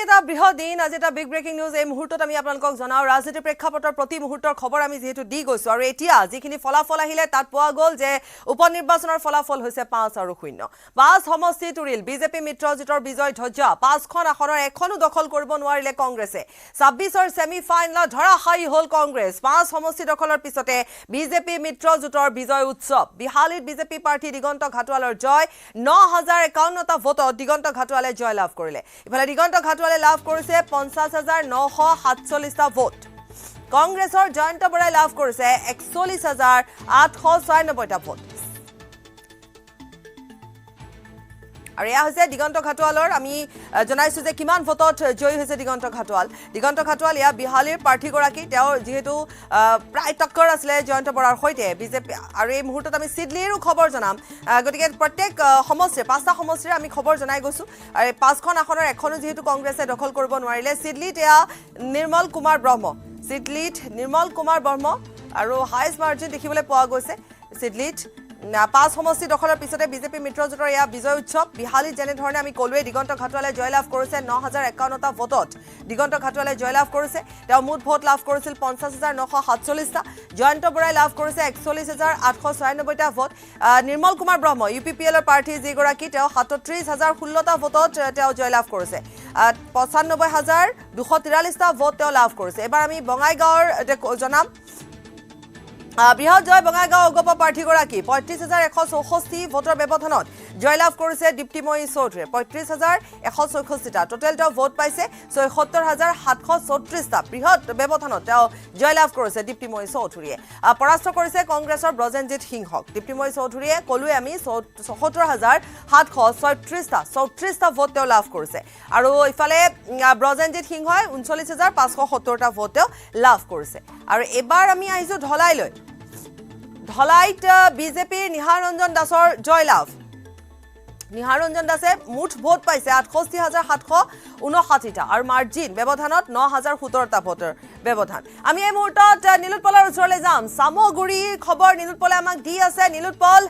এটা বৃহৎ দিন আজি এটা বিগ ব্ৰেকিং নিউজ এই মুহূৰ্তত আমি আপোনালোকক জনাও ৰাজনীতিৰ প্ৰেক্ষাপটৰ প্ৰতি মুহূৰ্তৰ খবৰ আমি যেহেতু দি গৈছো আৰু এতিয়া যিখিনি ফলাফল আহিলে তাত পোৱা গ'ল যে উপনিৰ্বাচনৰ ফলাফল হৈছে 5 আৰু 0 5 সমষ্টিত উৰিল বিজেপি মিত্ৰজোঁটৰ বিজয় ধ্বজা 5খন আসনৰ এখনো দখল কৰিব নোৱাৰিলে কংগ্ৰেছে 26ৰ সেমি ফাইনেলত ধৰাশায়ী হ'ল কংগ্ৰেছ 5 সমষ্টি দখলৰ পিছতে বিজেপি মিত্ৰজোঁটৰ বিজয় উৎসৱ বিহালীত বিজেপি প্ৰাৰ্থী দিগন্ত ঘাটোৱালৰ জয় 9051টা ভোটত দিগন্ত ঘাটোৱালে জয় লাভ কৰিলে ইফালে দিগন্ত ঘাটোৱালে লাভ কৰিছে 50947টা ভোট কংগ্ৰেছৰ জয়ন্ত বৰাই লাভ কৰিছে 41896টা ভোট আৰু এয়া হৈছে দিগন্ত ঘাটোৱালৰ আমি জনাইছো যে কিমান ভোটত জয়ী হৈছে দিগন্ত ঘাটোৱাল ইয়া বিহালীৰ প্ৰাৰ্থীগৰাকী তেওঁৰ যেহেতু প্ৰায় টক্কৰ আছিলে জয়ন্ত বৰাৰ সৈতে বিজেপি আৰু এই মুহূৰ্তত আমি সিডলিৰো খবৰ জনাম গতিকে প্ৰত্যেক সমষ্টিৰ 5টা সমষ্টিৰ আমি খবৰ জনাই গৈছো আৰু 5খন আসনৰ এখনো যেহেতু কংগ্ৰেছে দখল কৰিব নোৱাৰিলে সিডলিত এয়া নিৰ্মল কুমাৰ ব্ৰহ্ম আৰু হাইষ্ট মাৰ্জিন দেখিবলৈ পোৱা গৈছে সিডলিত 5 সমষ্টি দখলৰ পিছতে বিজেপি মিত্ৰজোঁটৰ এয়া বিজয় উৎসৱ বিহালীত যেনে ধৰণে আমি কলোৱে দিগন্ত ঘাটোৱালে জয়লাভ কৰিছে 9051টা ভোটত দিগন্ত ঘাটোৱালে জয়লাভ কৰিছে তেওঁ মুঠ ভোট লাভ কৰিছিল 50947টা জয়ন্ত বৰাই লাভ কৰিছে 41896টা ভোট নিৰ্মল কুমাৰ ব্ৰহ্ম ইউপিপিএলৰ প্ৰাৰ্থী যিগৰাকী তেওঁ 37016টা ভোটত তেওঁ জয়লাভ কৰিছে 95243টা ভোট তেওঁ লাভ কৰিছে এবাৰ আমি বঙাইগাঁৱৰ জনাম বৃহৎ জয় বঙাইগাঁও অগপ প্ৰাৰ্থীগৰাকী 35164 ভোটৰ ব্যৱধানত জয়লাভ কৰিছে দীপ্তিময়ী চৌধুৰীয়ে 35164টা টোটেল তেওঁ ভোট পাইছে 76734টা বৃহৎ ব্যৱধানত তেওঁ জয়লাভ কৰিছে দীপ্তিময়ী চৌধুৰীয়ে পৰাস্ত কৰিছে কংগ্ৰেছৰ ব্ৰজেনজিৎ সিংহক দীপ্তিময়ী চৌধুৰীয়ে কলোৱে আমি 77736টা ভোট তেওঁ লাভ কৰিছে আৰু ইফালে ব্ৰজেনজিৎ সিংহই 39570টা ভোট তেওঁ লাভ কৰিছে আৰু এবাৰ আমি আহিছো ধলাইত বিজেপিৰ নিহাৰ ৰঞ্জন দাসৰ জয়লাভ নিহাৰ ৰঞ্জন দাসে মুঠ ভোট পাইছে 68759টা আৰু মাৰ্জিন ব্যৱধানত 9017টা ভোটৰ ব্যৱধান আমি এই মুহূৰ্তত নীলোৎপলৰ ওচৰলৈ যাম সামগুৰিৰ খবৰ নীলোৎপলে আমাক দি আছে নীলোৎপল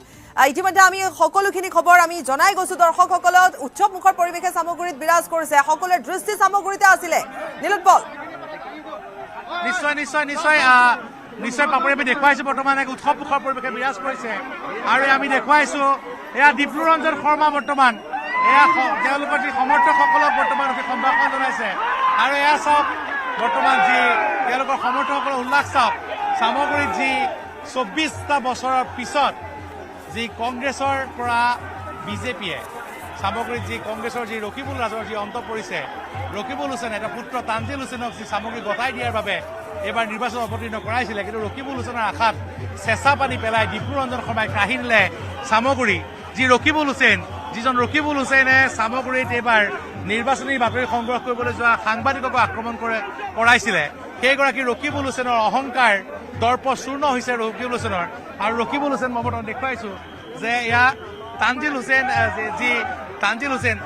ইতিমধ্যে আমি সকলোখিনি খবৰ আমি জনাই গৈছো দৰ্শকসকলক উৎসৱমুখৰ পৰিৱেশে সামগুৰিত বিৰাজ কৰিছে সকলোৰে দৃষ্টি সামগুৰিতে আছিলে নীলোৎপল নিশ্চয় পাপৰি আমি দেখুৱাইছো বৰ্তমান এক উৎসৱমুখৰ পৰিৱেশে বিৰাজ কৰিছে আৰু আমি দেখুৱাইছো এয়া ডিপ্লু ৰঞ্জন শৰ্মা বৰ্তমান এয়া তেওঁলোকৰ যি সমৰ্থকসকলক বৰ্তমান সম্ভাষণ জনাইছে আৰু এয়া চাওক বৰ্তমান যি তেওঁলোকৰ সমৰ্থকসকলৰ উল্লাস চাওক সামগুৰিত যি 24টা বছৰৰ পিছত যি কংগ্ৰেছৰ পৰা বিজেপিয়ে সামগ্ৰীত যি কংগ্ৰেছৰ যি ৰকিবুল ৰাজৰ যি অন্ত পৰিছে ৰকিবুল হুছেইন এটা পুত্ৰ তানজিল হুছেইনক যি সামগ্ৰী গতাই দিয়াৰ বাবে এবাৰ নিৰ্বাচন অৱতীৰ্ণ কৰাইছিলে কিন্তু ৰকিবুল হুছেইনৰ আশাত চেঁচা পানী পেলাই ডিপ্লু ৰঞ্জন শৰ্মাই কাঢ়ি নিলে সামগুৰি যি ৰকিবুল হুছেইন যিজন ৰকিবুল হুছেইনে সামগুৰিত এইবাৰ নিৰ্বাচনী বাতৰি সংগ্ৰহ কৰিবলৈ যোৱা সাংবাদিককো আক্ৰমণ কৰাইছিলে সেইগৰাকী ৰকিবুল হুছেইনৰ অহংকাৰ দৰ্প চূৰ্ণ হৈছে ৰকিবুল হুছেইনৰ আৰু ৰকিবুল হুছেইন মই বৰ্তমান দেখুৱাইছো যে এয়া তানজিল হুছেইন যি তানজিল হুছেইন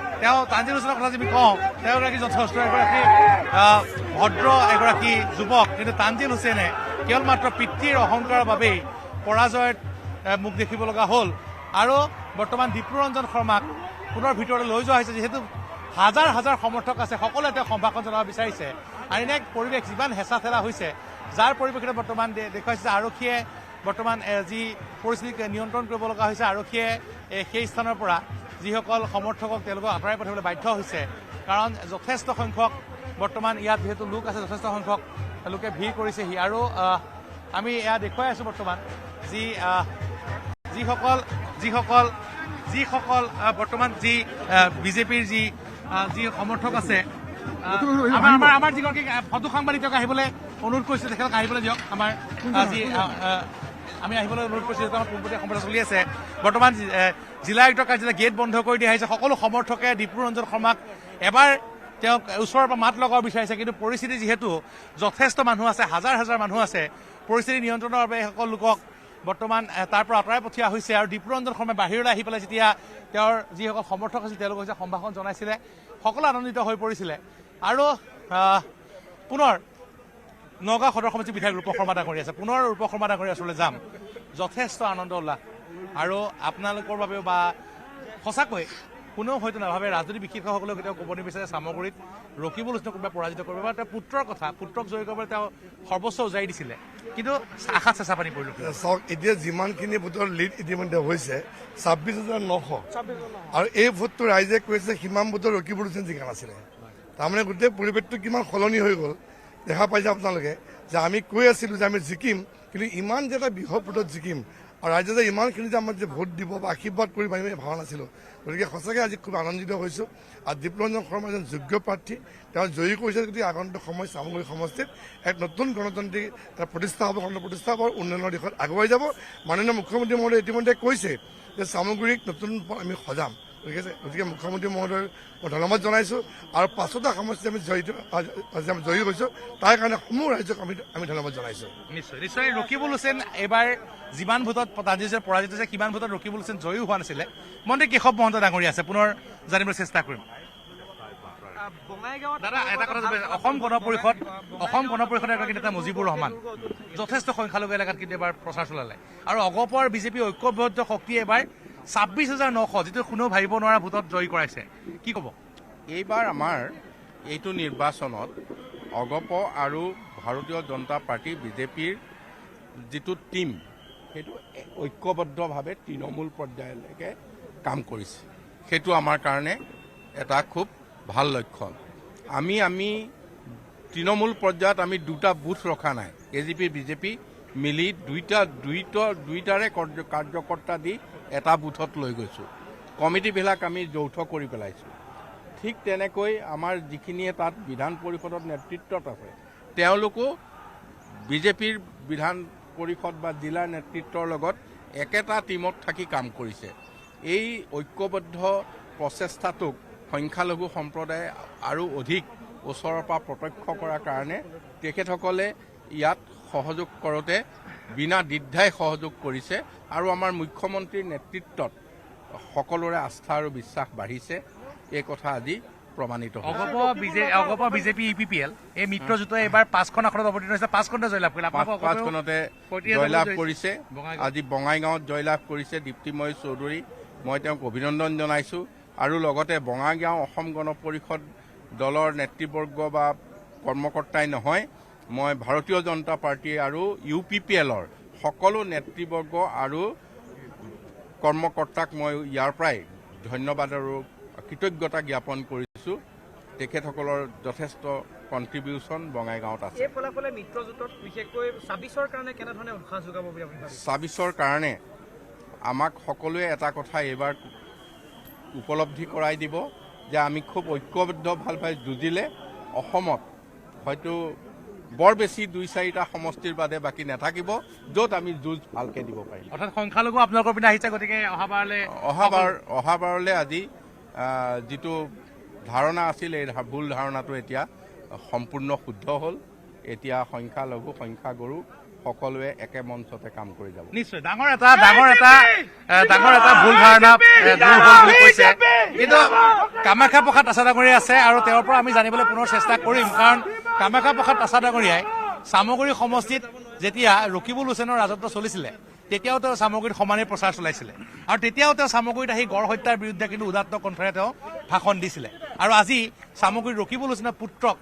হুছেইনৰ কথা যদি কওঁ তেওঁ এগৰাকী যথেষ্ট এগৰাকী ভদ্ৰ এগৰাকী যুৱক কিন্তু তানজিল হুছেইনে কেৱল মাত্ৰ পিতৃৰ অহংকাৰৰ বাবেই পৰাজয়ত মুখ দেখিব লগা হ'ল আৰু বৰ্তমান ডিপ্লু ৰঞ্জন শৰ্মাক পুনৰ ভিতৰলৈ লৈ যোৱা হৈছে যিহেতু হাজাৰ হাজাৰ সমৰ্থক আছে সকলোৱে তেওঁ সম্ভাষণ জনাব বিচাৰিছে আৰু এনে পৰিৱেশ যিমান হেঁচা ঠেলা হৈছে যাৰ পৰিৱেশতে বৰ্তমান দেখুৱাইছে যে আৰক্ষীয়ে বৰ্তমান যি পৰিস্থিতিক নিয়ন্ত্ৰণ কৰিব লগা হৈছে আৰক্ষীয়ে সেই স্থানৰ পৰা যিসকল সমৰ্থকক তেওঁলোকক আঁতৰাই পঠাবলৈ বাধ্য হৈছে কাৰণ যথেষ্ট সংখ্যক বৰ্তমান ইয়াত যিহেতু লোক আছে যথেষ্ট সংখ্যক লোকে ভিৰ কৰিছেহি আৰু আমি এয়া দেখুৱাই আছোঁ বৰ্তমান যিসকল বৰ্তমান যি বিজেপিৰ যি সমৰ্থক আছে আমাৰ যিগৰাকী ফটো সাংবাদিক তেওঁক আহিবলৈ অনুৰোধ কৰিছে তেখেতক আহিবলৈ দিয়ক আমাৰ যি আমি আহিবলৈ অনুৰোধ কৰিছোঁ আমাৰ পোনপটীয়া সম্প্ৰচাৰ চলি আছে বৰ্তমান জিলা আয়ুক্তৰ কাৰ্যালয় গেট বন্ধ কৰি দিয়া হৈছে সকলো সমৰ্থকে ডিপ্লু ৰঞ্জন শৰ্মাক এবাৰ তেওঁক ওচৰৰ পৰা মাত লগাব বিচাৰিছে কিন্তু পৰিস্থিতি যিহেতু যথেষ্ট মানুহ আছে হাজাৰ হাজাৰ মানুহ আছে পৰিস্থিতি নিয়ন্ত্ৰণৰ বাবে সকলো লোকক বৰ্তমান তাৰ পৰা আঁতৰাই পঠিওৱা হৈছে আৰু ডিপ্লু ৰঞ্জন শৰ্মাই বাহিৰলৈ আহি পেলাই যেতিয়া তেওঁৰ যিসকল সমৰ্থক আছিল তেওঁলোকক যেতিয়া সম্ভাষণ জনাইছিলে সকলো আনন্দিত হৈ পৰিছিলে আৰু পুনৰ নগাঁও সদৰ সমষ্টিৰ বিধায়ক ৰূপ শৰ্মা ডাঙৰীয়া আছে পুনৰ ৰূপ শৰ্মা ডাঙৰীয়া ওচৰলৈ যাম যথেষ্ট আনন্দ উল্লাস আৰু আপোনালোকৰ বাবেও বা সঁচাকৈ কোনেও হয়তো নাভাবে ৰাজনৈতিক বিশেষজ্ঞসকলেও কেতিয়াও ক'ব নিবিচাৰে চামগুৰিত ৰকিবুল হুছেইনক কোনোবাই পৰাজিত কৰিব বা তেওঁৰ পুত্ৰৰ কথা পুত্ৰক জয়ী কৰিবলৈ তেওঁ সৰ্বোচ্চ উজাৰি দিছিলে কিন্তু আশাত চেঁচা পানী পৰিল চাওক এতিয়া যিমানখিনি ভোটৰ লিড ইতিমধ্যে হৈছে 26,900 আৰু এই ভোটটো ৰাইজে কৈছে সিমান ভোটৰ ৰকিবুল হুছেইন জিকা নাছিলে তাৰমানে গোটেই পৰিৱেশটো কিমান সলনি হৈ গ'ল দেখা পাইছে আপোনালোকে যে আমি কৈ আছিলোঁ যে আমি জিকিম কিন্তু ইমান যে এটা বৃহৎ ভোটত জিকিম আৰু ৰাইজে যে ইমানখিনি যে আমাক যে ভোট দিব বা আশীৰ্বাদ কৰিব আমি ভবা নাছিলোঁ গতিকে সঁচাকৈ আজি খুব আনন্দিত হৈছোঁ আৰু দীপৰঞ্জন শৰ্মা এজন যোগ্য প্ৰাৰ্থী তেওঁ জয়ী কৰিছে গতিকে আগন্তুক সময় চামগুৰি সমষ্টিত এক নতুন গণতান্ত্ৰিক প্ৰতিষ্ঠা হ'ব প্ৰতিষ্ঠা হ'ব উন্নয়নৰ দিশত আগুৱাই যাব মাননীয় মুখ্যমন্ত্ৰী মহোদয়ে ইতিমধ্যে কৈছে যে চামগুৰিক নতুন আমি সজাম গতিকে মুখ্যমন্ত্ৰী মহোদয়ক মই ধন্যবাদ জনাইছোঁ আৰু 5টা সমষ্টি আমি জয়ী হৈছোঁ তাৰ কাৰণে সমূহ ৰাইজক আমি ধন্যবাদ জনাইছোঁ নিশ্চয় নিশ্চয় ৰকিবুল হুছেইন এইবাৰ যিমান ভোটত পৰাজিত হৈছে সিমান ভোটত ৰকিবুল হুছেইন জয়ী হোৱা নাছিলে মন্ত্ৰী কেশৱ মহন্ত ডাঙৰীয়া আছে পুনৰ জানিবলৈ চেষ্টা কৰিম দাদা এটা কথা অসম গণ পৰিষদে এগৰাকী নেতা মুজিবুৰ ৰহমান যথেষ্ট সংখ্যালঘু এলেকাত কিন্তু এবাৰ প্ৰচাৰ চলালে আৰু অগপৰ বিজেপি ঐক্যবদ্ধ শক্তিয়ে এবাৰ 26,900 যিটো কোনেও ভাবিব নোৱাৰা ভোটত জয়ী কৰাইছে কি ক'ব এইবাৰ আমাৰ এইটো নিৰ্বাচনত অগপ আৰু ভাৰতীয় জনতা পাৰ্টি বিজেপিৰ যিটো টীম সেইটো ঐক্যবদ্ধভাৱে তৃণমূল পৰ্যায়লৈকে কাম কৰিছে সেইটো আমাৰ কাৰণে এটা খুব ভাল লক্ষণ আমি তৃণমূল পৰ্যায়ত আমি দুটা বুথ ৰখা নাই এজিপি বিজেপি মিলি দুইটাৰে কাৰ্যকৰ্তা দি এটা বুথত লৈ গৈছোঁ কমিটিবিলাক আমি যৌথ কৰি পেলাইছোঁ ঠিক তেনেকৈ আমাৰ যিখিনিয়ে তাত বিধান পৰিষদত নেতৃত্বত আছে তেওঁলোকো বিজেপিৰ বিধান পৰিষদ বা জিলাৰ নেতৃত্বৰ লগত একেটা টীমত থাকি কাম কৰিছে এই ঐক্যবদ্ধ প্ৰচেষ্টাটোক সংখ্যালঘু সম্প্ৰদায়ে আৰু অধিক ওচৰৰ পৰা প্ৰত্যক্ষ কৰাৰ কাৰণে তেখেতসকলে ইয়াত সহযোগ কৰোঁতে বিনা দ্বিধাই সহযোগ কৰিছে আৰু আমাৰ মুখ্যমন্ত্ৰীৰ নেতৃত্বত সকলোৰে আস্থা আৰু বিশ্বাস বাঢ়িছে এই কথা আজি প্ৰমাণিত অগপ বিজেপি ইউপিপিএল এই মিত্ৰজোঁটে এইবাৰ 5খন আসনত অৱতীৰ্ণ হৈছে 5খনতে জয়লাভ কৰিলে 5খনতে জয়লাভ কৰিছে আজি বঙাইগাঁৱত জয়লাভ কৰিছে দীপ্তিময় চৌধুৰী মই তেওঁক অভিনন্দন জনাইছোঁ আৰু লগতে বঙাইগাঁও অসম গণ পৰিষদ দলৰ নেতৃবৰ্গ বা কৰ্মকৰ্তাই নহয় মই ভাৰতীয় জনতা পাৰ্টি আৰু ইউপিপিএলৰ সকলো নেতৃবৰ্গ আৰু কৰ্মকৰ্তাক মই ইয়াৰ পৰাই ধন্যবাদ আৰু কৃতজ্ঞতা জ্ঞাপন কৰিছোঁ তেখেতসকলৰ যথেষ্ট কণ্ট্ৰিবিউশ্যন বঙাইগাঁৱত আছে এই ফলাফলে মিত্ৰজোঁটত বিশেষকৈ 26ৰ কাৰণে কেনেধৰণে উৎসাহ যোগাব বুলি আপুনি ভাবে 26ৰ কাৰণে আমাক সকলোৱে এটা কথা এইবাৰ উপলব্ধি কৰাই দিব যে আমি খুব ঐক্যবদ্ধভাৱে যুঁজিলে অসমত হয়তো বৰ বেছি 2-4টা সমষ্টিৰ বাদে বাকী নাথাকিব য'ত আমি যুঁজ ভালকৈ দিব পাৰিম অৰ্থাৎ সংখ্যালঘু আপোনালোকৰ পিনে আহিছে গতিকে অহাবাৰলৈ আজি যিটো ধাৰণা আছিল এই ভুল ধাৰণাটো এতিয়া সম্পূৰ্ণ শুদ্ধ হ'ল এতিয়া সংখ্যালঘু সংখ্যাগুৰু সকলোৱে একে মঞ্চতে কাম কৰি যাব নিশ্চয় ডাঙৰ এটা ভুল ধাৰণা দূৰ হ'ল বুলি কৈছে কিন্তু কামাখ্যা প্ৰসাদ আছা ডাঙৰীয়া আছে আৰু তেওঁৰ পৰা আমি জানিবলৈ পুনৰ চেষ্টা কৰিম কাৰণ কামাখ্যা প্ৰসাদ আছা ডাঙৰীয়াই চামগুৰি সমষ্টিত যেতিয়া ৰকিবুল হুছেইনৰ ৰাজত্ব চলিছিলে তেতিয়াও তেওঁ চামগুৰিত সমানেই প্ৰচাৰ চলাইছিলে আৰু তেতিয়াও তেওঁ চামগুৰিত আহি গড় হত্যাৰ বিৰুদ্ধে কিন্তু উদাত্ত কণ্ঠৰে তেওঁ ভাষণ দিছিলে আৰু আজি চামগুৰিত ৰকিবুল হুছেইনৰ পুত্ৰক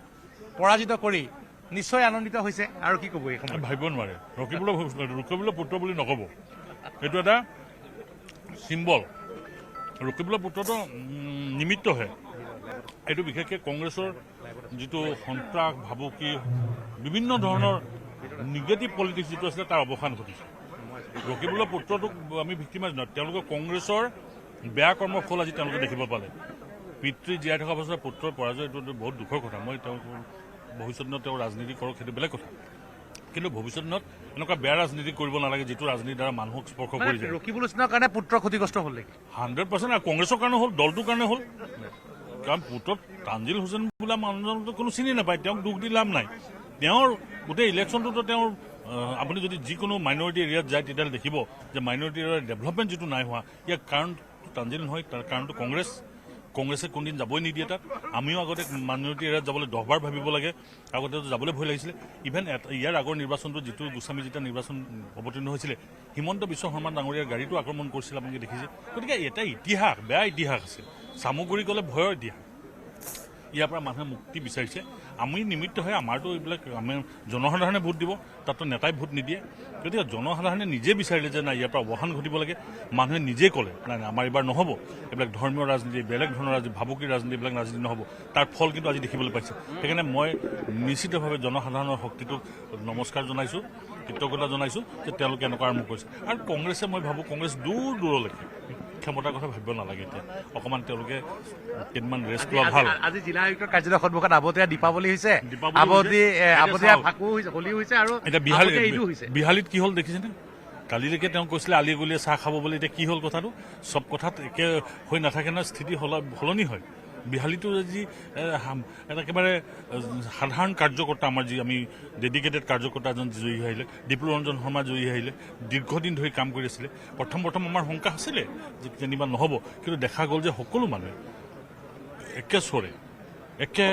পৰাজিত কৰি নিশ্চয় আনন্দিত হৈছে আৰু কি ক'ব এই সময়ত ভাবিব নোৱাৰে ৰকিবুলৰ পুত্ৰ বুলি নক'ব এইটো এটা চিম্বল ৰকিবুলৰ পুত্ৰটো নিমিত্তহে এইটো বিশেষকৈ কংগ্ৰেছৰ যিটো সন্ত্ৰাস ভাবুকি বিভিন্ন ধৰণৰ নিগেটিভ পলিটিক্স যিটো আছিলে তাৰ অৱসান ঘটিছে ৰকিবুলৰ পুত্ৰটোক আমি ভিক্টিমাইজ নহয় তেওঁলোকে কংগ্ৰেছৰ বেয়া কৰ্মৰ ফল আজি তেওঁলোকে দেখিব পালে পিতৃ জীয়াই থকা পাছত পুত্ৰৰ পৰাজয় এইটো বহুত দুখৰ কথা মই তেওঁ ভৱিষ্যতত তেওঁ ৰাজনীতি কৰক সেইটো বেলেগ কথা কিন্তু ভৱিষ্যতত এনেকুৱা বেয়া ৰাজনীতি কৰিব নালাগে যিটো ৰাজনীতিৰ দ্বাৰা মানুহক স্পৰ্শ কৰি যায় ৰকিবুল হুছেইনৰ কাৰণে পুত্ৰ ক্ষতিগ্ৰস্ত হ'ল নেকি 100% কংগ্ৰেছৰ কাৰণে হ'ল দলটোৰ কাৰণে হ'ল কাৰণ পুত্ৰত তানজিল হুছেইন বোলা মানুহজনটো কোনো চিনি নাপায় তেওঁক দুখ দি লাভ নাই তেওঁৰ গোটেই ইলেকশ্যনটোতো তেওঁৰ আপুনি যদি যিকোনো মাইনৰিটি এৰিয়াত যায় তেতিয়াহ'লে দেখিব যে মাইনৰিটি এৰিয়াৰ ডেভেলপমেণ্ট যিটো নাই হোৱা ইয়াৰ কাৰণটো তানজিল নহয় তাৰ কাৰণটো কংগ্ৰেছ কংগ্ৰেছে কোনদিন যাবই নিদিয়ে তাত। আমিও আগতে মাইনৰিটি এৰিয়াত যাবলৈ 10 বাৰ ভাবিব লাগে, আগতে যাবলৈ ভয় লাগিছিলে। ইভেন ইয়াৰ আগৰ নিৰ্বাচনটো যিটো গোস্বামী যেতিয়া নিৰ্বাচন অৱতীৰ্ণ হৈছিলে, হিমন্ত বিশ্ব শৰ্মা ডাঙৰীয়াৰ গাড়ীটো আক্ৰমণ কৰিছিল, আপোনালোকে দেখিছে। গতিকে এটা ইতিহাস, বেয়া ইতিহাস আছে। চামগুৰি গ'লে ভয়ৰ ইতিহাস। ইয়াৰ পৰা মানুহে মুক্তি বিচাৰিছে। আমি নিমিত্ত হৈ আমাৰতো এইবিলাক আমি জনসাধাৰণে ভোট দিব, তাততো নেতাই ভোট নিদিয়ে। গতিকে জনসাধাৰণে নিজে বিচাৰিলে যে নাই ইয়াৰ পৰা অৱসান ঘটিব লাগে। মানুহে নিজে ক'লে নাই নাই আমাৰ এইবাৰ নহ'ব, এইবিলাক ধৰ্মীয় ৰাজনীতি, বেলেগ ধৰণৰ ৰাজনীতি, ভাবুকিৰ ৰাজনীতি, এইবিলাক ৰাজনীতি নহ'ব। তাৰ ফল কিন্তু আজি দেখিবলৈ পাইছে। সেইকাৰণে মই নিশ্চিতভাৱে জনসাধাৰণৰ শক্তিটোক নমস্কাৰ জনাইছোঁ, কৃতজ্ঞতা জনাইছোঁ যে তেওঁলোকে এনেকুৱা আৰম্ভ কৰিছে। আৰু কংগ্ৰেছে, মই ভাবোঁ কংগ্ৰেছ দূৰলৈকে ক্ষমতাৰ কথা ভাবিব নালাগে। এতিয়া অকণমান তেওঁলোকে কেইদিনমান ৰেষ্ট লোৱা ভাল। আজি জিলা আয়ুক্তৰ কাৰ্যালয়ৰ সন্মুখত আবতীয়া দীপাৱলী হৈছে, আবতীয়া ফাকু হৈছে, হোলী হৈছে আৰু এতিয়া ঈদো হৈছে। বিহালীত কি হ'ল দেখিছেনে? কালিলৈকে তেওঁ কৈছিলে আলি গলিয়ে চাহ খাব বুলি। এতিয়া কি হ'ল কথাটো? চব কথাত একে হৈ নাথাকে নহয়, স্থিতি সলনি হয়। বিহালীটো যি একেবাৰে সাধাৰণ কাৰ্যকৰ্তা, আমাৰ যি আমি ডেডিকেটেড কাৰ্যকৰ্তা এজন জয়ী আহিলে, ডিপ্লুৰঞ্জন শৰ্মা জয়ী আহিলে, দীৰ্ঘদিন ধৰি কাম কৰি আছিলে। প্ৰথম আমাৰ শংকা আছিলে যে যেনিবা নহ'ব, কিন্তু দেখা গ'ল যে সকলো মানুহে একে স্বৰে, একে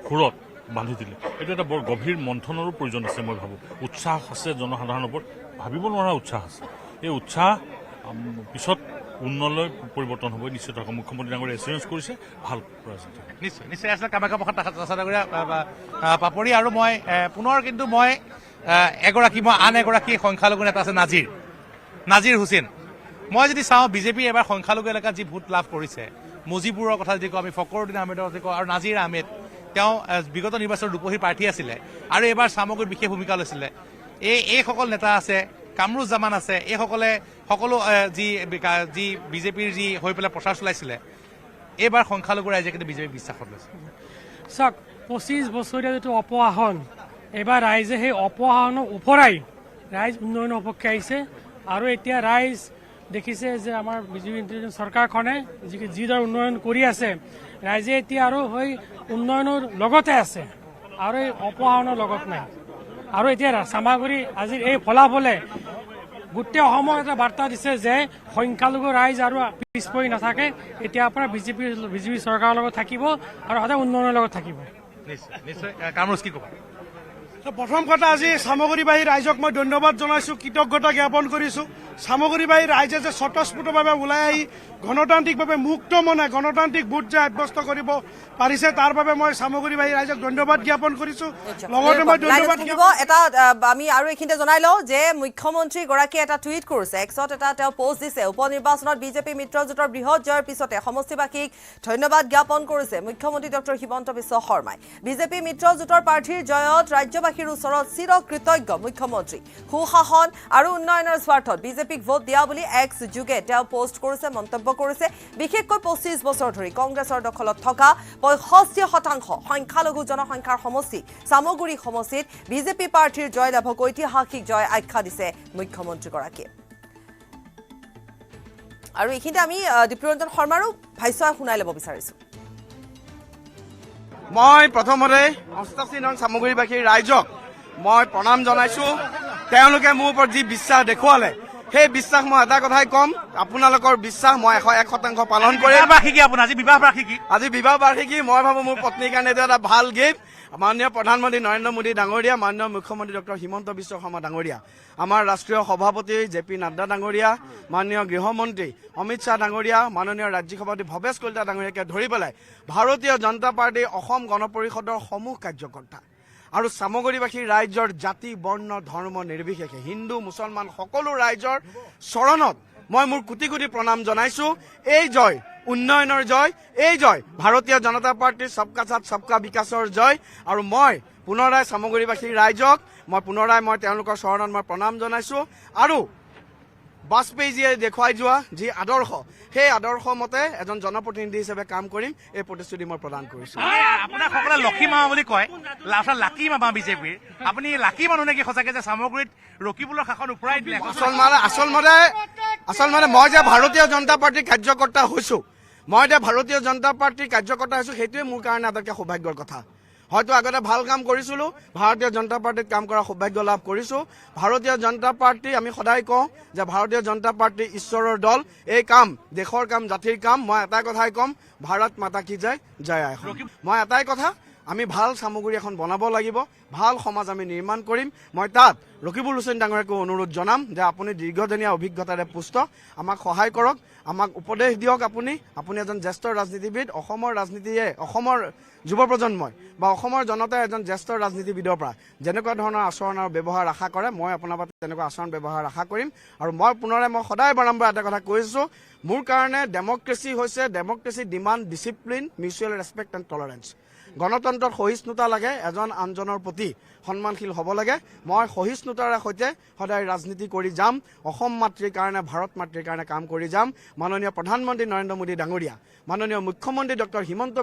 সুৰত বান্ধি দিলে। এইটো এটা বৰ গভীৰ মন্থনৰো প্ৰয়োজন আছে। মই ভাবোঁ উৎসাহ আছে জনসাধাৰণৰ ওপৰত, ভাবিব নোৱাৰা উৎসাহ আছে। এই উৎসাহ পিছত উন্নয়নলৈ পৰিৱৰ্তন হ'ব নিশ্চিত। মুখ্যমন্ত্ৰী ডাঙৰীয়াই এছুৰেঞ্চ কৰিছে ভাল ৰাজনীতি। নিশ্চয় নিশ্চয় আছে কামাখ্যা প্ৰসাদ ডাঙৰীয়া পাপৰি। আৰু মই পুনৰ কিন্তু মই আন এগৰাকী সংখ্যালঘু নেতা আছে নাজিৰ হুছেইন। মই যদি চাওঁ বিজেপি এবাৰ সংখ্যালঘু এলেকাত যি ভোট লাভ কৰিছে, মুজিবুৰৰ কথা যদি কওঁ, আমি ফকৰুদ্দিন আহমেদৰ কথা কওঁ, আৰু নাজিৰ আহমেদ, তেওঁ বিগত নিৰ্বাচনত ৰূপহী প্ৰাৰ্থী আছিলে আৰু এইবাৰ চামগুৰিত বিশেষ ভূমিকা লৈছিলে। এইসকল নেতা আছে, কামৰুজ্জামান আছে, এইসকলে সকলো যি বিজেপিৰ যি হৈ পেলাই প্ৰচাৰ চলাইছিলে, এইবাৰ সংখ্যালঘু ৰাইজে কিন্তু বিজেপিক বিশ্বাসত লৈছে। চাওক 25 বছৰীয়া যিটো অপসাৰণ, এইবাৰ ৰাইজে সেই অপসাৰণক ওফৰাই ৰাইজ উন্নয়নৰ সপক্ষে আহিছে। আৰু এতিয়া ৰাইজ দেখিছে যে আমাৰ বিজেপি চৰকাৰখনে যিদৰে উন্নয়ন কৰি আছে, ৰাইজে এতিয়া আৰু সেই উন্নয়নৰ লগতে আছে আৰু এই অপসাৰণৰ লগত নাই। আৰু এতিয়া চামাগুৰি আজিৰ এই ফলাফলে গোটেই অসমক এটা বাৰ্তা দিছে যে সংখ্যালঘু ৰাইজ আৰু পিছ পৰি নাথাকে। এতিয়াৰ পৰা বিজেপি চৰকাৰৰ লগত থাকিব আৰু সদায় উন্নয়নৰ লগত থাকিব। নিশ্চয় নিশ্চয়। কামৰুজ কি ক'ব? প্ৰথম কথা, আজি চামগুৰিবাসী ৰাইজক মই ধন্যবাদ জনাইছোঁ, কৃতজ্ঞতা জ্ঞাপন কৰিছোঁ। চামগুৰিবাসী ৰাইজে যে স্বতঃস্ফূৰ্তভাৱে ওলাই আহি গণতান্ত্ৰিকভাৱে মুক্ত মনে গণতান্ত্ৰিক ভোট যে সাব্যস্ত কৰিব পাৰিছে, তাৰ বাবে মই চামগুৰিবাসী ৰাইজক ধন্যবাদ জ্ঞাপন কৰিছোঁ। লগতে মই ধন্যবাদ এটা আমি আৰু এইখিনিতে জনাই লওঁ যে মুখ্যমন্ত্ৰীগৰাকীয়ে এটা টুইট কৰিছে, এক্সত এটা তেওঁ পোষ্ট দিছে। উপ নিৰ্বাচনত বিজেপি মিত্ৰজোঁটৰ বৃহৎ জয়ৰ পিছতে সমষ্টিবাসীক ধন্যবাদ জ্ঞাপন কৰিছে মুখ্যমন্ত্ৰী ডক্টৰ হিমন্ত বিশ্ব শৰ্মাই। বিজেপি মিত্ৰজোঁটৰ প্ৰাৰ্থীৰ জয়ত ৰাজ্যবাসীৰ ওচৰত চিৰকৃতজ্ঞ মুখ্যমন্ত্ৰী। সুশাসন আৰু উন্নয়নৰ স্বাৰ্থত বিজেপিক ভোট দিয়া বুলি এক্স যোগে তেওঁ পোষ্ট কৰিছে, মন্তব্য কৰিছে। বিশেষকৈ 25 বছৰ ধৰি কংগ্ৰেছৰ দখলত থকা 65% সংখ্যালঘু জনসংখ্যাৰ সমষ্টি চামগুৰি সমষ্টিত বিজেপি প্ৰাৰ্থীৰ জয়লাভক ঐতিহাসিক জয় আখ্যা দিছে মুখ্যমন্ত্ৰীগৰাকীয়ে। আৰু এইখিনিতে আমি ডিপ্লুৰঞ্জন শৰ্মাৰো ভাষ্য শুনাই ল'ব বিচাৰিছোঁ। মই প্ৰথমতে 88 নং চামগুৰিবাসীৰ ৰাইজক মই প্ৰণাম জনাইছোঁ। তেওঁলোকে মোৰ ওপৰত যি বিশ্বাস দেখুৱালে, সেই বিশ্বাস মই এটা কথাই ক'ম, আপোনালোকৰ বিশ্বাস মই 101% পালন কৰিম। আজি বিবাহ বাৰ্ষিকী মই ভাবোঁ মোৰ পত্নীৰ কাৰণে এইটো এটা ভাল গিফ্ট। মাননীয় প্ৰধানমন্ত্ৰী নৰেন্দ্ৰ মোদী ডাঙৰীয়া, মাননীয় মুখ্যমন্ত্ৰী ডক্টৰ হিমন্ত বিশ্ব শৰ্মা ডাঙৰীয়া, আমাৰ ৰাষ্ট্ৰীয় সভাপতি জে.পি. নাড্ডা ডাঙৰীয়া, মাননীয় গৃহমন্ত্ৰী অমিত শ্বাহ ডাঙৰীয়া, মাননীয় ৰাজ্যিক সভাপতি ভৱেশ কলিতা ডাঙৰীয়াকে ধৰি পেলাই ভাৰতীয় জনতা পাৰ্টী অসম গণ পৰিষদৰ সমূহ কাৰ্যকৰ্তা আৰু চামগুৰিবাসী ৰাইজৰ জাতি বৰ্ণ ধৰ্ম নিৰ্বিশেষে হিন্দু মুছলমান সকলো ৰাইজৰ চৰণত মই মোৰ কোটি কোটি প্ৰণাম জনাইছোঁ। এই জয় উন্নয়নৰ জয়, এই জয় ভাৰতীয় জনতা পাৰ্টীৰ সবকা সাথ সবকা বিকাশৰ জয়। আৰু মই পুনৰাই চামগুৰিবাসী ৰাইজক মই তেওঁলোকৰ চৰণত মই প্ৰণাম জনাইছোঁ। আৰু বাজপেয়ীজীয়ে দেখুৱাই যোৱা যি আদৰ্শ, সেই আদৰ্শ মতে এজন জনপ্ৰতিনিধি হিচাপে কাম কৰিম, এই প্ৰতিশ্ৰুতি মই প্ৰদান কৰিছোঁ। আপোনাক সকলোৱে লক্ষী মামা বুলি কয়, লাকি মামা বিজেপিৰ। আপুনি লাকি মানুহ নেকি সঁচাকে যে চামগুৰিত ৰকিবুলৰ শাসন উফৰাই দিলে? আচলতে মই যে ভাৰতীয় জনতা পাৰ্টীৰ কাৰ্যকৰ্তা হৈছোঁ, সেইটোৱে মোৰ কাৰণে আটাইতকৈ সৌভাগ্যৰ কথা। হয়তো আগতে ভাল কাম কৰিছিলোঁ, ভাৰতীয় জনতা পাৰ্টীত কাম কৰাৰ সৌভাগ্য লাভ কৰিছোঁ। ভাৰতীয় জনতা পাৰ্টী আমি সদায় কওঁ যে ভাৰতীয় জনতা পাৰ্টী ঈশ্বৰৰ দল। এই কাম দেশৰ কাম, জাতিৰ কাম। মই এটা কথাই ক'ম, ভাৰত মাতা কি জয়, জয় আই অসম। মই এটাই কথা, আমি ভাল চামগুৰি এখন বনাব লাগিব, ভাল সমাজ আমি নিৰ্মাণ কৰিম। মই তাত ৰকিবুল হুছেইন ডাঙৰীয়াকো অনুৰোধ জনাম যে আপুনি দীৰ্ঘদিনীয়া অভিজ্ঞতাৰে পুষ্ট, আমাক সহায় কৰক, আমাক উপদেশ দিয়ক। আপুনি এজন জ্যেষ্ঠ ৰাজনীতিবিদ। অসমৰ ৰাজনীতিয়ে, অসমৰ যুৱ প্ৰজন্মই বা অসমৰ জনতাই এজন জ্যেষ্ঠ ৰাজনীতিবিদৰ পৰা যেনেকুৱা ধৰণৰ আচৰণ আৰু ব্যৱহাৰ আশা কৰে, মই আপোনাৰ পৰা তেনেকুৱা আচৰণ ব্যৱহাৰ আশা কৰিম। আৰু মই সদায় বাৰম্বাৰ এটা কথা কৈছোঁ, মোৰ কাৰণে ডেমক্ৰেচি হৈছে democracy demand discipline, mutual respect and tolerance. গণতন্ত্ৰত সহিষ্ণুতা লাগে, এজন আনজনৰ প্ৰতি সন্মানশীল হ'ব লাগে। মই সহিষ্ণুতাৰে সৈতে সদায় ৰাজনীতি কৰি যাম, অসম মাতৃৰ কাৰণে, ভাৰত মাতৃৰ কাৰণে কাম কৰি যাম। মাননীয় প্ৰধানমন্ত্ৰী নৰেন্দ্ৰ মোদী ডাঙৰীয়া, মাননীয় মুখ্যমন্ত্ৰী ডক্টৰ হিমন্ত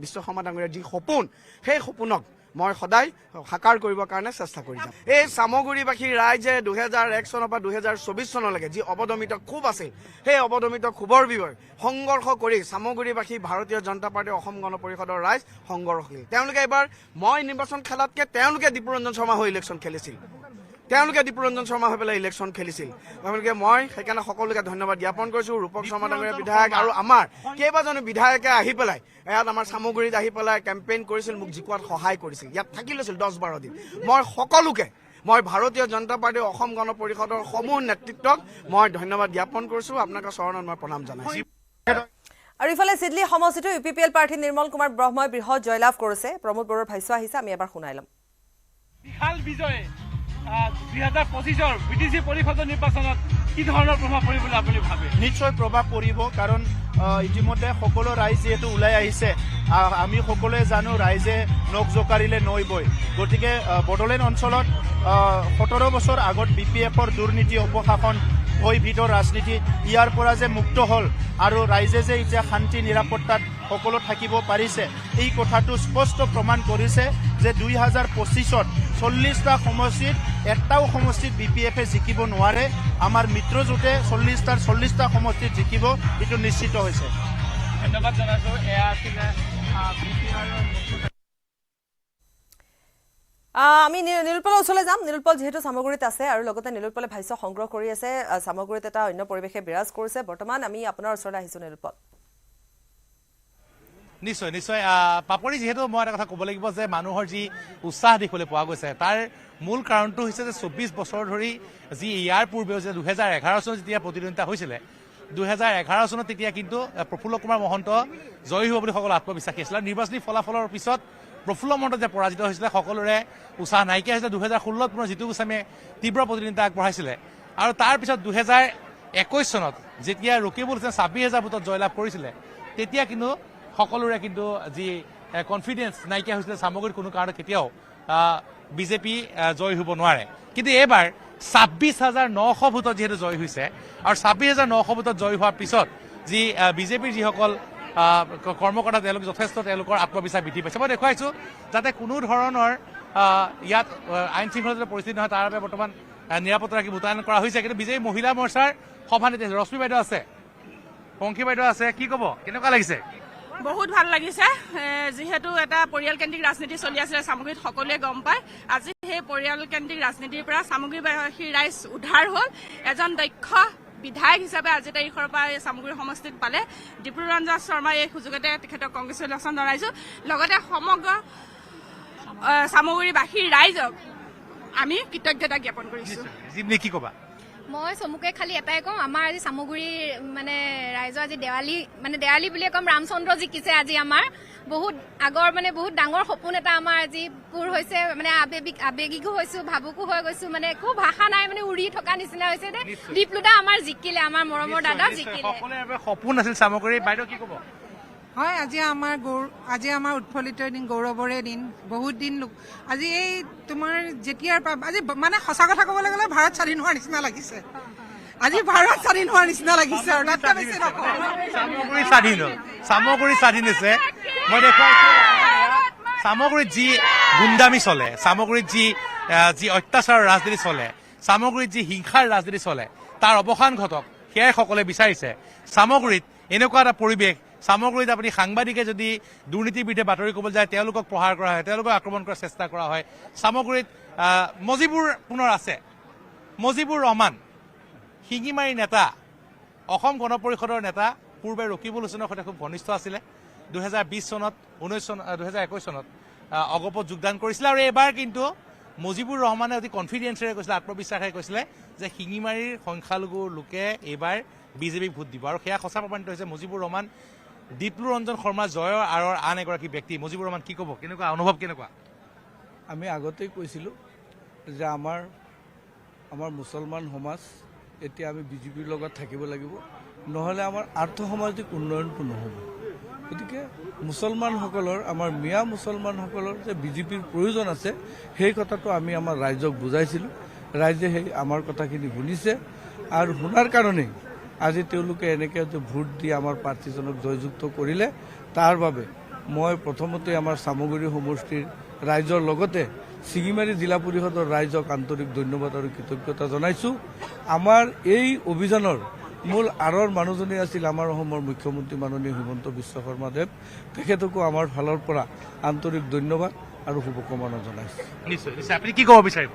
বিশ্ব শৰ্মা ডাঙৰীয়াৰ যি সপোন, সেই সপোনক মই সদায় সাকাৰ কৰিবৰ কাৰণে চেষ্টা কৰি যাম। এই চামগুৰিবাসী ৰাইজে 2001 চনৰ পৰা 2024 চনলৈকে যি অৱদমিত ক্ষোভ আছিল, সেই অৱদমিত ক্ষোভৰ বিষয়ে সংঘৰ্ষ কৰি চামগুৰিবাসী ভাৰতীয় জনতা পাৰ্টী অসম গণ পৰিষদৰ ৰাইজ সংঘৰ্ষশীল। তেওঁলোকে এইবাৰ মই নিৰ্বাচন খেলাতকৈ তেওঁলোকে দীপুৰঞ্জন শৰ্মা হৈ ইলেকশ্যন খেলিছিল। তেওঁলোকে দীপুৰঞ্জন শৰ্মা হৈ পেলাই ইলেকশ্যন খেলিছিল। গতিকে মই সেইকাৰণে সকলোকে ধন্যবাদ জ্ঞাপন কৰিছোঁ। ৰূপক শৰ্মা ডাঙৰীয়া বিধায়ক আৰু আমাৰ কেইবাজনো বিধায়কে আহি পেলাই ইয়াত আমাৰ চামগুৰিত আহি পেলাই কেম্পেইন কৰিছিল, মোক জিকোৱাত সহায় কৰিছিল। ইয়াত থাকি লৈছিল 10-12 দিন। মই সকলোকে, মই ভাৰতীয় জনতা পাৰ্টীৰ অসম গণ পৰিষদৰ সমূহ নেতৃত্বক মই ধন্যবাদ জ্ঞাপন কৰিছোঁ। আপোনালোকৰ চৰণত মই প্ৰণাম জনাইছোঁ। আৰু ইফালে চিডলি সমষ্টিটো UPPL প্ৰাৰ্থী নিৰ্মল কুমাৰ ব্ৰহ্মই বৃহৎ জয়লাভ কৰিছে। প্ৰমোদ বড়োৰ ভাষ্য আহিছে, আমি এবাৰ শুনাই ল'ম। বিশাল বিজয় 2025 BTC পৰিষদৰ নিৰ্বাচনত কি ধৰণৰ প্ৰভাৱ পৰিব বুলি আপুনি ভাবে? নিশ্চয় প্ৰভাৱ পৰিব, কাৰণ ইতিমধ্যে সকলো ৰাইজ যিহেতু ওলাই আহিছে। আমি সকলোৱে জানো ৰাইজে নখ জোকাৰিলে নৈ বয়। গতিকে বড়োলেণ্ড অঞ্চলত 17 বছৰ আগত BPFৰ দুৰ্নীতি, অপশাসন, ভয়ভীতৰ ৰাজনীতি ইয়াৰ পৰা যে মুক্ত হ'ল আৰু ৰাইজে যে এতিয়া শান্তি নিৰাপত্তাত সকলো থাকিব পাৰিছে, এই কথাটো স্পষ্ট প্ৰমাণ কৰিছে যে 2025ত 40টা সমষ্টিত এটাও সমষ্টিত BPFে জিকিব নোৱাৰে। আমাৰ মিত্ৰজোঁটে 40টা সমষ্টিত জিকিব, এইটো নিশ্চিত হৈছে। ধন্যবাদ জনাইছোঁ। এয়া আছিলে আমি নিলোৎপলৰ ওচৰলৈ যাম। নিলোৎপল যিহেতু চামগুৰিত আছে আৰু লগতে নিলোৎপলে ভাষ্য সংগ্ৰহ কৰি আছে, চামগুৰিত এটা অন্য পৰিৱেশে বিৰাজ কৰিছে। বৰ্তমান আমি আপোনাৰ ওচৰলৈ আহিছোঁ নিলোৎপল। নিশ্চয় নিশ্চয় পাপৰি, যিহেতু মই এটা কথা ক'ব লাগিব যে মানুহৰ যি উৎসাহ দেখিবলৈ পোৱা গৈছে, তাৰ মূল কাৰণটো হৈছে যে 24 বছৰ ধৰি যি ইয়াৰ পূৰ্বেও যে 2011 চনত যেতিয়া প্ৰতিদ্বন্দ্বিতা হৈছিলে, 2011 চনত তেতিয়া কিন্তু প্ৰফুল্ল কুমাৰ মহন্ত জয়ী হ'ব বুলি সকলো আত্মবিশ্বাসী আছিল। আৰু নিৰ্বাচনী ফলাফলৰ পিছত প্ৰফুল্ল মহন্ত যে পৰাজিত হৈছিলে, সকলোৰে উৎসাহ নাইকিয়া হৈছিলে। 2016 পুনৰ জিতু গোস্বামীয়ে তীব্ৰ প্ৰতিদ্বন্দ্বিতা আগবঢ়াইছিলে। আৰু তাৰপিছত 2021 চনত যেতিয়া ৰকিবুল হুছেইনে 26,000 ভোটত জয়লাভ কৰিছিলে, তেতিয়া কিন্তু সকলোৰে কিন্তু যি কনফিডেন্স নাইকিয়া হৈছিলে, চামগুৰিত কোনো কাৰণত কেতিয়াও বিজেপি জয়ী হ'ব নোৱাৰে। কিন্তু এইবাৰ 26,900 ভোটত যিহেতু জয়ী হৈছে, আৰু 26,900 ভোটত জয়ী হোৱাৰ পিছত যি বিজেপিৰ যিসকল কৰ্মকৰ্তা, তেওঁলোকে যথেষ্ট তেওঁলোকৰ আত্মবিশ্বাস বৃদ্ধি পাইছে। মই দেখুৱাইছোঁ যাতে কোনো ধৰণৰ ইয়াত আইন শৃংখলা পৰিস্থিতি নহয়, তাৰ বাবে বৰ্তমান নিৰাপত্তাৰক্ষী মোতায়েন কৰা হৈছে। কিন্তু বিজেপি মহিলা মৰ্চাৰ সভানেত্ৰী ৰশ্মি বাইদেউ আছে, পংখী বাইদেউ আছে, কি ক'ব, কেনেকুৱা লাগিছে? বহুত ভাল লাগিছে। যিহেতু এটা পৰিয়ালকেন্দ্ৰিক ৰাজনীতি চলি আছিলে চামগুৰিত, সকলোৱে গম পায়। আজি সেই পৰিয়ালকেন্দ্ৰিক ৰাজনীতিৰ পৰা চামগুৰিবাসীৰ ৰাইজ উদ্ধাৰ হ'ল। এজন দক্ষ বিধায়ক হিচাপে আজি তাৰিখৰ পৰা এই চামগুৰি সমষ্টিত পালে ডিপুৰঞ্জন শৰ্মাই। এই সুযোগতে তেখেতক কংগ্ৰেচুলেশ্যন জনাইছোঁ। লগতে সমগ্ৰ চামগুৰিবাসীৰ ৰাইজক আমি কৃতজ্ঞতা জ্ঞাপন কৰিছোঁ। কি ক'বা? মই চমুকে খালি এটাই কম, আমাৰ আজি চামগুৰিৰ ৰাইজৰ আজি দেৱালী বুলিয়ে ক'ম, ৰামচন্দ্ৰ জিকিছে আজি। আমাৰ বহুত আগৰ বহুত ডাঙৰ সপোন এটা আমাৰ আজি পূৰ হৈছে। আবেগিকো হৈছো, ভাবুকো হৈ গৈছো, একো ভাষা নাই, উৰি থকা নিচিনা হৈছে। দীপলুদা আমাৰ জিকিলে, আমাৰ মৰমৰ দাদা জিকিলে। সপোন আছিল চামগুৰি। বাইদেউ কি ক'ব? হয়, আজি আমাৰ উৎফুল্লিত দিন, গৌৰৱৰে দিন। বহুত দিন আজি এই তোমাৰ যেতিয়াৰ পৰা আজি সঁচা কথা ক'বলৈ গ'লে ভাৰত স্বাধীন হোৱাৰ নিচিনা লাগিছে। আজি ভাৰত স্বাধীন হোৱাৰ নিচিনা লাগিছে আৰু তাতকৈ বেছি নকওঁ। চামগুৰি স্বাধীন হৈছে। মই দেখুৱাইছোঁ চামগুৰিত যি গুণ্ডামি চলে, চামগুৰিত যি অত্যাচাৰৰ ৰাজনীতি চলে, চামগুৰিত যি হিংসাৰ ৰাজনীতি চলে, তাৰ অৱসান ঘটক, সেয়াই সকলোৱে বিচাৰিছে। চামগুৰিত এনেকুৱা এটা পৰিৱেশ সামগ্ৰীত আপুনি সাংবাদিকে যদি দুৰ্নীতিৰ বিৰুদ্ধে বাতৰি ক'বলৈ যায় তেওঁলোকক প্ৰহাৰ কৰা হয়, তেওঁলোকক আক্ৰমণ কৰাৰ চেষ্টা কৰা হয়। সামগ্ৰীত মজিবুৰ পুনৰ আছে, মজিবুৰ ৰহমান শিঙিমাৰী নেতা, অসম গণ পৰিষদৰ নেতা, পূৰ্বে ৰকিবুল হুছেইনৰ সৈতে খুব ঘনিষ্ঠ আছিলে। 2020 চনত 2021 চনত অগপত যোগদান কৰিছিলে আৰু এইবাৰ কিন্তু মজিবুৰ ৰহমানে অতি কনফিডেন্সেৰে কৈছিলে, আত্মবিশ্বাসেৰে কৈছিলে যে শিঙিমাৰীৰ সংখ্যালঘু লোকে এইবাৰ বিজেপিক ভোট দিব আৰু সেয়া সঁচা প্ৰমাণিত হৈছে। মজিবুৰ ৰহমান ডিপ্লু ৰঞ্জন শৰ্মা জয়ৰ আঁৰৰ আন এগৰাকী ব্যক্তি। মজিবুৰ ৰহমান কি ক'ব, কেনেকুৱা অনুভৱ কেনেকুৱা? আমি আগতেই কৈছিলোঁ যে আমাৰ মুছলমান সমাজ এতিয়া আমি বিজেপিৰ লগত থাকিব লাগিব, নহ'লে আমাৰ আৰ্থসামাজিক উন্নয়নটো নহ'ব। গতিকে মুছলমানসকলৰ, আমাৰ মিয়া মুছলমানসকলৰ যে বিজেপিৰ প্ৰয়োজন আছে সেই কথাটো আমি আমাৰ ৰাইজক বুজাইছিলোঁ। ৰাইজে সেই আমাৰ কথাখিনি শুনিছে আৰু শুনাৰ কাৰণেই আজি তেওঁলোকে এনেকৈ যে ভোট দি আমাৰ প্ৰাৰ্থীজনক জয়যুক্ত কৰিলে। তাৰ বাবে মই প্ৰথমতে আমাৰ চামগুৰি সমষ্টিৰ ৰাইজৰ লগতে শিঙিমাৰী জিলা পৰিষদৰ ৰাইজক আন্তৰিক ধন্যবাদ আৰু কৃতজ্ঞতা জনাইছোঁ। আমাৰ এই অভিযানৰ মূল আঁৰৰ মানুহজনেই আছিল আমাৰ অসমৰ মুখ্যমন্ত্ৰী মাননীয় হিমন্ত বিশ্ব শৰ্মা দেৱ। তেখেতকো আমাৰ ফালৰ পৰা আন্তৰিক ধন্যবাদ আৰু শুভকামনা জনাইছোঁ। নিশ্চয় নিশ্চয়, আপুনি কি ক'ব বিচাৰিব?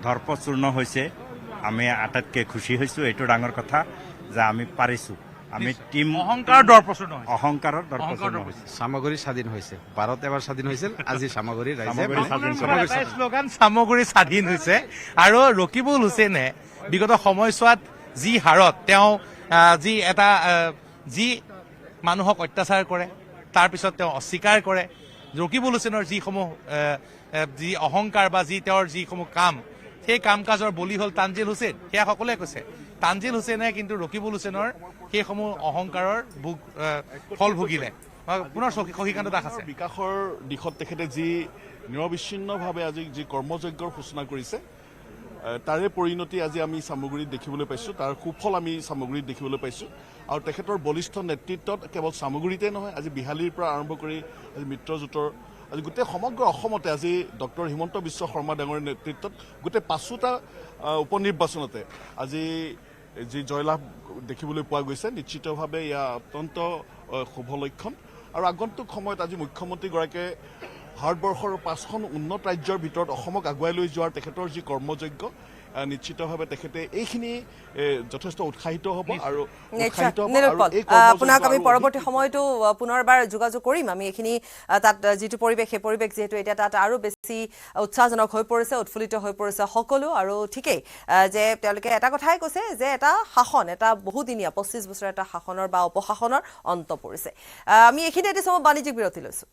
দৰ্পচূৰ্ণ হৈছে, আমি আটাইতকৈ খুচি হৈছোঁ। এইটো ডাঙৰ কথা যে আমি পাৰিছোঁ, আমি টিম অহংকাৰৰ দৰ্পচূৰ্ণ হৈছে, অহংকাৰৰ দৰ্পচূৰ্ণ হৈছে। সামগ্ৰী স্বাধীন হৈছে, ভাৰত এবাৰ স্বাধীন হৈছিল, আজি সামগ্ৰী শ্লোগান সামগ্ৰী স্বাধীন হৈছে। আৰু ৰকিবুল হুছেইনে বিগত সময়ছোৱাত যি হাৰত তেওঁ যি মানুহক অত্যাচাৰ কৰে তাৰপিছত তেওঁ অস্বীকাৰ কৰে। ৰকিবুল হুছেইনৰ যিসমূহ যি অহংকাৰ বা তেওঁৰ যিসমূহ কাম, সেই কাম কাজৰ বলি হ'ল তানজিল হুছেইন, সেয়া সকলোৱে কৈছে। তানজিল হুছেইনে কিন্তু ৰকিবুল হুছেইনৰ সেইসমূহ অহংকাৰৰ ফল ভুগিলে। পুনৰ শশীকান্ত দাস আছে। বিকাশৰ দিশত তেখেতে যি নিৰবিচ্ছিন্নভাৱে আজি যি কৰ্মযজ্ঞৰ সূচনা কৰিছে তাৰে পৰিণতি আজি আমি চামগুৰিত দেখিবলৈ পাইছোঁ, তাৰ সুফল আমি চামগুৰিত দেখিবলৈ পাইছোঁ। আৰু তেখেতৰ বলিষ্ঠ নেতৃত্বত কেৱল চামগুৰিতে নহয়, আজি বিহালীৰ পৰা আৰম্ভ কৰি আজি মিত্ৰজোঁটৰ, আজি গোটেই সমগ্ৰ অসমতে আজি ডক্টৰ হিমন্ত বিশ্ব শৰ্মা ডাঙৰীৰ নেতৃত্বত গোটেই 5টা উপনিৰ্বাচনতে আজি যি জয়লাভ দেখিবলৈ পোৱা গৈছে, নিশ্চিতভাৱে এয়া অত্যন্ত শুভ লক্ষণ। আৰু আগন্তুক সময়ত আজি মুখ্যমন্ত্ৰীগৰাকীয়ে ভাৰতবৰ্ষৰ 5খন উন্নত ৰাজ্যৰ ভিতৰত অসমক আগুৱাই লৈ যোৱাৰ তেখেতৰ যি কৰ্মযজ্ঞ, নিশ্চিতভাৱে তেখেতে এইখিনি যথেষ্ট উৎসাহিত হ'ব আৰু আপোনাক আমি পৰৱৰ্তী সময়তো পুনৰবাৰ যোগাযোগ কৰিম। আমি এইখিনি তাত যিটো পৰিৱেশ, সেই পৰিৱেশ যিহেতু এতিয়া তাত আৰু বেছি উৎসাহজনক হৈ পৰিছে, উৎফুল্লিত হৈ পৰিছে সকলো। আৰু ঠিকেই যে তেওঁলোকে এটা কথাই কৈছে যে এটা শাসন, এটা বহুদিনীয়া 25 বছৰ এটা শাসনৰ বা অপশাসনৰ অন্ত পৰিছে। আমি এইখিনি এটা বাণিজ্যিক বিৰতি লৈছোঁ।